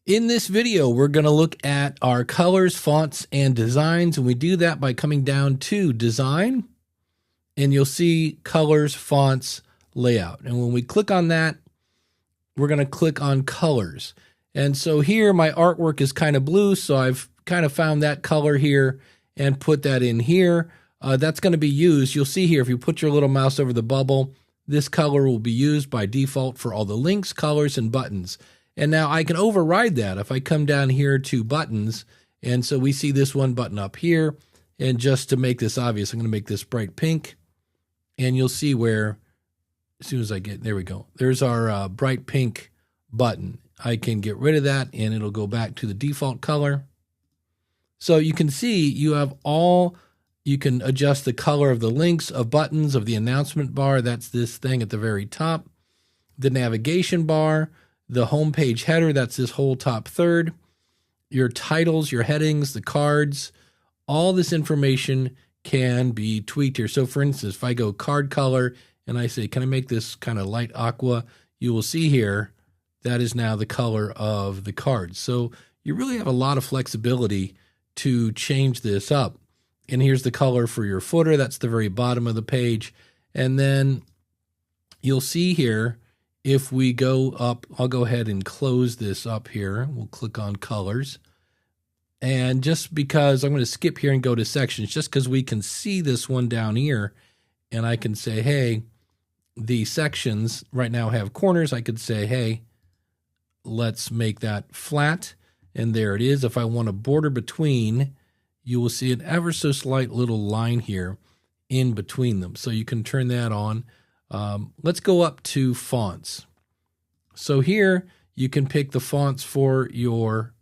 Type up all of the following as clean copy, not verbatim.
In this video, we're going to look at our colors, fonts, and designs, and we do that by coming down to Design, and you'll see Colors, Fonts, Layout. And when we click on that, we're going to click on Colors. And so here, my artwork is kind of blue, so I've kind of found that color here and put that in here. That's going to be used. You'll see here, if you put your little mouse over the bubble, this color will be used by default for all the links, colors, and buttons. And now I can override that if I come down here to buttons. And so we see this one button up here. And just to make this obvious, I'm going to make this bright pink. And you'll see where, as soon as I get, there we go. There's our bright pink button. I can get rid of that and it'll go back to the default color. So you can see you have you can adjust the color of the links, of buttons, of the announcement bar. That's this thing at the very top. The navigation bar. The home page header, that's this whole top third, your titles, your headings, the cards, all this information can be tweaked here. So for instance, if I go card color and I say, can I make this kind of light aqua? You will see here, that is now the color of the cards. So you really have a lot of flexibility to change this up. And here's the color for your footer. That's the very bottom of the page. And then you'll see here, if we go up, I'll go ahead and close this up here. We'll click on colors. And just because I'm going to skip here and go to sections, just because we can see this one down here, and I can say, hey, the sections right now have corners. I could say, hey, let's make that flat. And there it is. If I want a border between, you will see an ever so slight little line here in between them. So you can turn that on. Let's go up to fonts. So here you can pick the fonts for your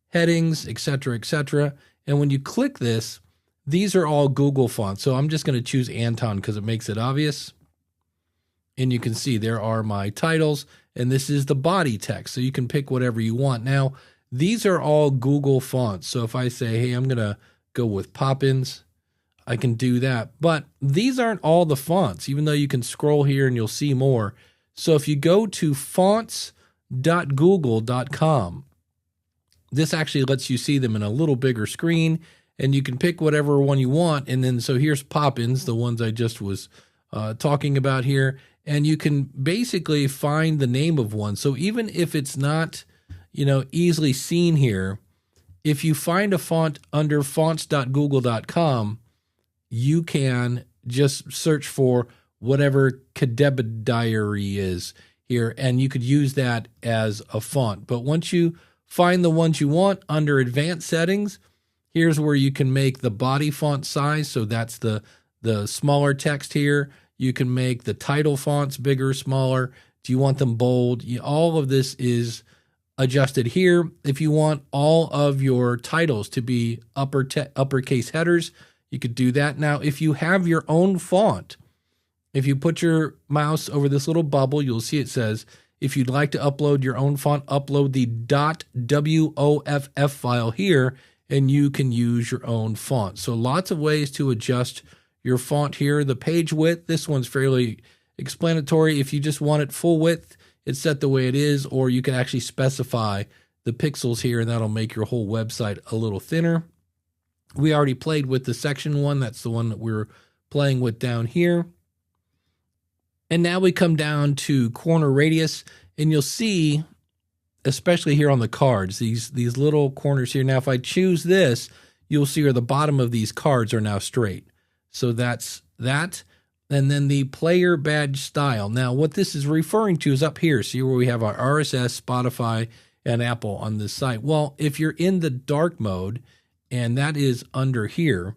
headings, etc., etc. And when you click this, these are all Google fonts. So I'm just going to choose Anton because it makes it obvious. And you can see there are my titles, and this is the body text. So you can pick whatever you want. Now, these are all Google fonts. So if I say, hey, I'm going to go with Poppins, I can do that. But these aren't all the fonts, even though you can scroll here and you'll see more. So if you go to fonts.google.com, this actually lets you see them in a little bigger screen, and you can pick whatever one you want. And then, so here's Poppins, the ones I just was talking about here. And you can basically find the name of one. So even if it's not, easily seen here, if you find a font under fonts.google.com, you can just search for whatever Kadebadiary is here, and you could use that as a font. But once you find the ones you want under advanced settings, here's where you can make the body font size. So that's the smaller text here. You can make the title fonts bigger, smaller. Do you want them bold? All of this is adjusted here. If you want all of your titles to be uppercase headers, you could do that. Now, if you have your own font, if you put your mouse over this little bubble, you'll see it says, if you'd like to upload your own font, upload the .woff file here, and you can use your own font. So lots of ways to adjust your font here. The page width, this one's fairly explanatory. If you just want it full width, it's set the way it is, or you can actually specify the pixels here, and that'll make your whole website a little thinner. We already played with the section one. That's the one that we're playing with down here. And now we come down to corner radius, and you'll see, especially here on the cards, these little corners here. Now, if I choose this, you'll see where the bottom of these cards are now straight. So that's that. And then the player badge style. Now, what this is referring to is up here. See where we have our RSS, Spotify, and Apple on this site. Well, if you're in the dark mode, and that is under here,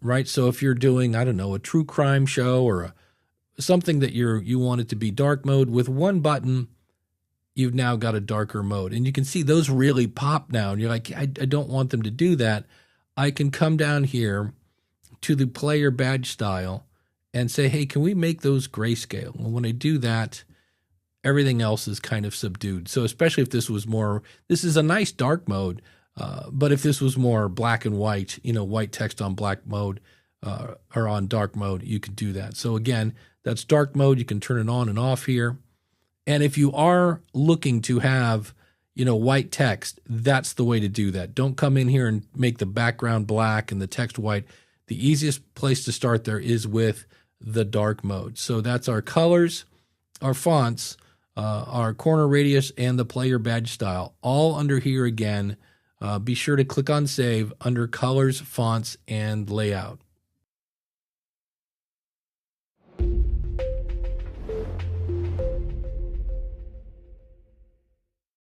right? So if you're doing, I don't know, a true crime show or something that you want it to be dark mode, with one button, you've now got a darker mode. And you can see those really pop now. And you're like, I don't want them to do that. I can come down here to the player badge style and say, hey, can we make those grayscale? Well, when I do that, everything else is kind of subdued. So especially if this was more, this is a nice dark mode. But if this was more black and white, white text on black mode or on dark mode, you could do that. So again, that's dark mode. You can turn it on and off here. And if you are looking to have, white text, that's the way to do that. Don't come in here and make the background black and the text white. The easiest place to start there is with the dark mode. So that's our colors, our fonts, our corner radius, and the player badge style, all under here again. Be sure to click on save under colors, fonts, and layout.